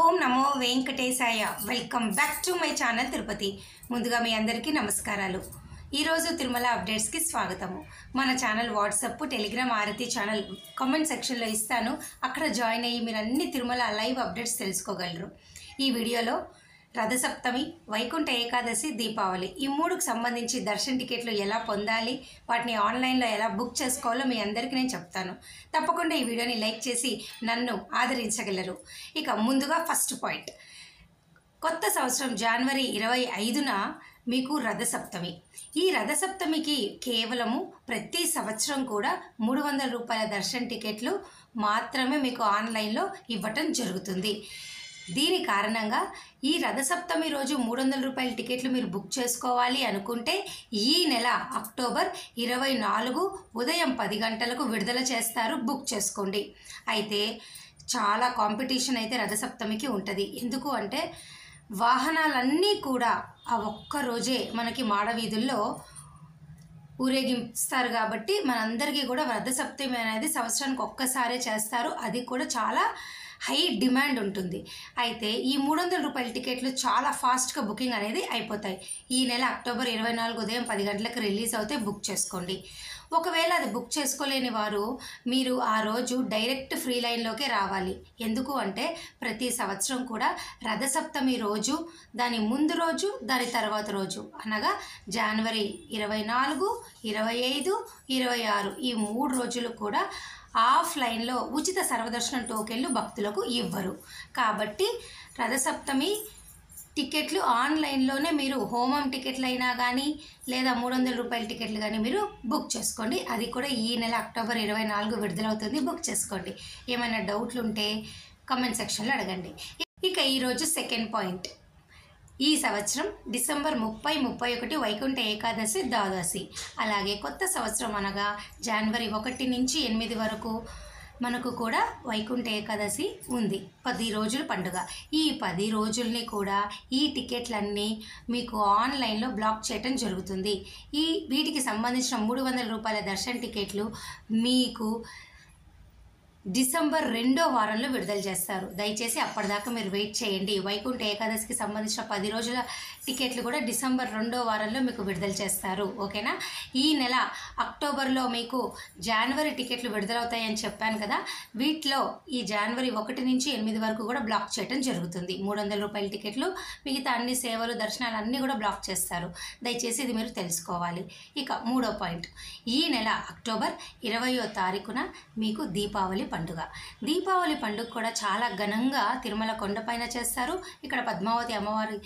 Om Namo Venkatesaya. Welcome back to my channel Tirupati. ముందుగా మీ అందరికీ నమస్కారాలు. ఈరోజు తిరుమల అప్డేట్స్కి స్వాగతము. మన ఛానల్ వాట్సాప్, టెలిగ్రామ్, ఆరతి ఛానల్ కామెంట్ సెక్షన్లో ఇస్తాను. అక్కడ జాయిన్ అయ్యి మీరు అన్ని తిరుమల లైవ్ అప్డేట్స్ తెలుసుకోగలరు. ఈ వీడియోలో రథసప్తమి, వైకుంఠ ఏకాదశి, దీపావళి ఈ మూడుకు సంబంధించి దర్శన టికెట్లు ఎలా పొందాలి, వాటిని ఆన్లైన్లో ఎలా బుక్ చేసుకోవాలో మీ అందరికీ నేను చెప్తాను. తప్పకుండా ఈ వీడియోని లైక్ చేసి నన్ను ఆదరించగలరు. ఇక ముందుగా ఫస్ట్ పాయింట్, కొత్త సంవత్సరం జనవరి 25న మీకు రథసప్తమి. ఈ రథసప్తమికి కేవలము ప్రతి సంవత్సరం కూడా 300 రూపాయల దర్శన టికెట్లు మాత్రమే మీకు ఆన్లైన్లో ఇవ్వటం జరుగుతుంది. దీని కారణంగా ఈ రథసప్తమి రోజు 300 రూపాయల టికెట్లు మీరు బుక్ చేసుకోవాలి అనుకుంటే ఈ నెల అక్టోబర్ 24 ఉదయం 10 గంటలకు విడుదల చేస్తారు. బుక్ చేసుకోండి. అయితే చాలా కాంపిటీషన్ అయితే రథసప్తమికి ఉంటుంది. ఎందుకు అంటే వాహనాలన్నీ కూడా ఆ ఒక్క రోజే మనకి మాడవీధుల్లో ఊరేగిస్తారు కాబట్టి మనందరికీ కూడా రథసప్తమి అనేది సంవత్సరానికి ఒక్కసారే చేస్తారు. అది కూడా చాలా హై డిమాండ్ ఉంటుంది. అయితే ఈ 300 రూపాయల టికెట్లు చాలా ఫాస్ట్గా బుకింగ్ అనేది అయిపోతాయి. ఈ నెల అక్టోబర్ 24 ఉదయం 10 గంటలకు రిలీజ్ అవుతే బుక్ చేసుకోండి. ఒకవేళ అది బుక్ చేసుకోలేని వారు మీరు ఆ రోజు డైరెక్ట్ ఫ్రీ లైన్లోకే రావాలి. ఎందుకు అంటే ప్రతి సంవత్సరం కూడా రథసప్తమి రోజు, దాని ముందు రోజు, దాని తర్వాత రోజు అనగా జనవరి 24, 25, 26 ఈ 3 రోజులు కూడా ఆఫ్లైన్లో ఉచిత సర్వదర్శనం టోకెన్లు భక్తులకు ఇవ్వరు. కాబట్టి రథసప్తమి టికెట్లు ఆన్లైన్లోనే మీరు హోమం టికెట్లు అయినా కానీ లేదా 300 రూపాయల టికెట్లు కానీ మీరు బుక్ చేసుకోండి. అది కూడా ఈ నెల అక్టోబర్ 24 విడుదలవుతుంది. బుక్ చేసుకోండి. ఏమైనా డౌట్లు ఉంటే కామెంట్ సెక్షన్లో అడగండి. ఇక ఈరోజు సెకండ్ పాయింట్, ఈ సంవత్సరం డిసెంబర్ 30, 31 వైకుంఠ ఏకాదశి, ద్వాదశి. అలాగే కొత్త సంవత్సరం అనగా జనవరి 1 నుంచి 8 వరకు మనకు కూడా వైకుంఠ ఏకాదశి ఉంది. 10 రోజుల పండుగ. ఈ 10 రోజుల్ని కూడా ఈ టికెట్లన్నీ మీకు ఆన్లైన్లో బ్లాక్ చేయటం జరుగుతుంది. వీటికి సంబంధించిన 300 రూపాయల దర్శన టికెట్లు మీకు డిసెంబర్ 2వ వారంలో విడుదల చేస్తారు. దయచేసి అప్పటిదాకా మీరు వెయిట్ చేయండి. వైకుంఠ ఏకాదశికి సంబంధించిన 10 రోజుల టికెట్లు కూడా డిసెంబర్ 2వ వారంలో మీకు విడుదల చేస్తారు. ఓకేనా? ఈ నెల అక్టోబర్లో మీకు జనవరి టికెట్లు విడుదలవుతాయని చెప్పాను కదా, వీటిలో ఈ జనవరి 1 నుంచి 8 వరకు కూడా బ్లాక్ చేయడం జరుగుతుంది. 300 రూపాయల టికెట్లు, మిగతా అన్ని సేవలు, దర్శనాలు అన్నీ కూడా బ్లాక్ చేస్తారు. దయచేసి ఇది మీరు తెలుసుకోవాలి. ఇక మూడో పాయింట్, ఈ నెల అక్టోబర్ 20వ తారీఖున మీకు దీపావళి పండుగ. దీపావళి పండుగ కూడా చాలా ఘనంగా తిరుమల కొండపైన చేస్తారు. ఇక్కడ పద్మావతి అమ్మవారి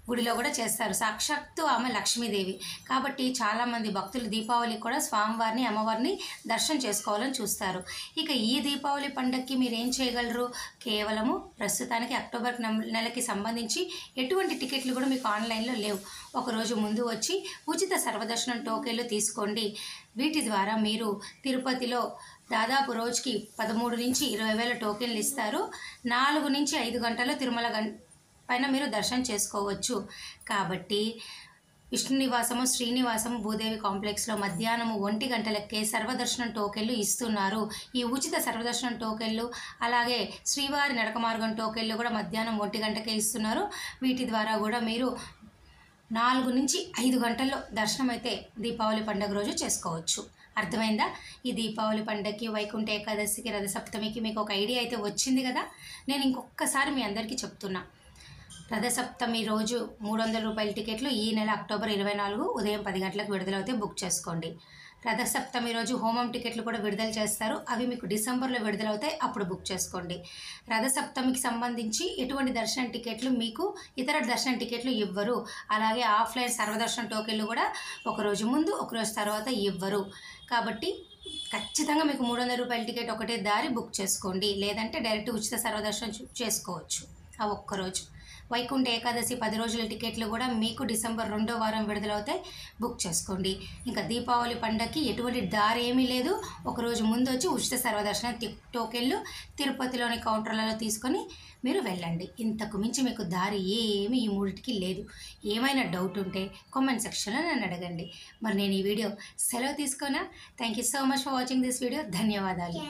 గుడిలో కూడా చేస్తారు. సాక్షాత్తు ఆమె లక్ష్మీదేవి కాబట్టి చాలామంది భక్తులు దీపావళి కూడా స్వామివారిని, అమ్మవారిని దర్శనం చేసుకోవాలని చూస్తారు. ఇక ఈ దీపావళి పండుగకి మీరు ఏం చేయగలరు? కేవలము ప్రస్తుతానికి అక్టోబర్ నెలకి సంబంధించి ఎటువంటి టికెట్లు కూడా మీకు ఆన్లైన్లో లేవు. ఒకరోజు ముందు వచ్చి ఉచిత సర్వదర్శనం టోకెన్లు తీసుకోండి. వీటి ద్వారా మీరు తిరుపతిలో దాదాపు రోజుకి 13 నుంచి 20 వేల టోకెన్లు ఇస్తారు. 4 నుంచి 5 గంటల్లో తిరుమల పైన మీరు దర్శనం చేసుకోవచ్చు. కాబట్టి విష్ణు నివాసము, శ్రీనివాసము, భూదేవి కాంప్లెక్స్లో మధ్యాహ్నం 1 గంటలకే సర్వదర్శనం టోకెన్లు ఇస్తున్నారు. ఈ ఉచిత సర్వదర్శనం టోకెన్లు అలాగే శ్రీవారి నడక మార్గం టోకెన్లు కూడా మధ్యాహ్నం 1 గంటకే ఇస్తున్నారు. వీటి ద్వారా కూడా మీరు 4 నుంచి 5 గంటల్లో దర్శనం అయితే దీపావళి పండుగ రోజు చేసుకోవచ్చు. అర్థమైందా? ఈ దీపావళి పండుగకి, వైకుంఠ ఏకాదశికి, రథసప్తమికి మీకు ఒక ఐడియా అయితే వచ్చింది కదా. నేను ఇంకొకసారి మీ అందరికీ చెప్తున్నా, రథసప్తమి రోజు 300 రూపాయల టికెట్లు ఈ నెల అక్టోబర్ 24 ఉదయం 10 గంటలకు విడుదలవుతే బుక్ చేసుకోండి. రథసప్తమి రోజు హోమం టికెట్లు కూడా విడుదల చేస్తారు. అవి మీకు డిసెంబర్లో విడుదలవుతాయి. అప్పుడు బుక్ చేసుకోండి. రథసప్తమికి సంబంధించి ఎటువంటి దర్శన టికెట్లు మీకు ఇతర దర్శన టికెట్లు ఇవ్వరు. అలాగే ఆఫ్లైన్ సర్వదర్శన టోకెన్లు కూడా ఒకరోజు ముందు, ఒకరోజు తర్వాత ఇవ్వరు. కాబట్టి ఖచ్చితంగా మీకు 300 రూపాయల టికెట్ ఒకటే దారి బుక్ చేసుకోండి. లేదంటే డైరెక్ట్ ఉచిత సర్వదర్శనం చేసుకోవచ్చు ఆ ఒక్కరోజు. వైకుంఠ ఏకాదశి 10 రోజుల టికెట్లు కూడా మీకు డిసెంబర్ 2వ వారం విడుదలవుతాయి. బుక్ చేసుకోండి. ఇంకా దీపావళి పండగకి ఎటువంటి దారి ఏమీ లేదు. ఒకరోజు ముందు వచ్చి ఉచిత సర్వదర్శనం టోకెన్లు తిరుపతిలోని కౌంటర్లలో తీసుకొని మీరు వెళ్ళండి. ఇంతకు మించి మీకు దారి ఏమీ ఈ మూడిటికి లేదు. ఏమైనా డౌట్ ఉంటే కామెంట్ సెక్షన్లో నన్ను అడగండి. మరి నేను ఈ వీడియో సెలవు తీసుకోనా? Thank you so much for watching this video. ధన్యవాదాలు.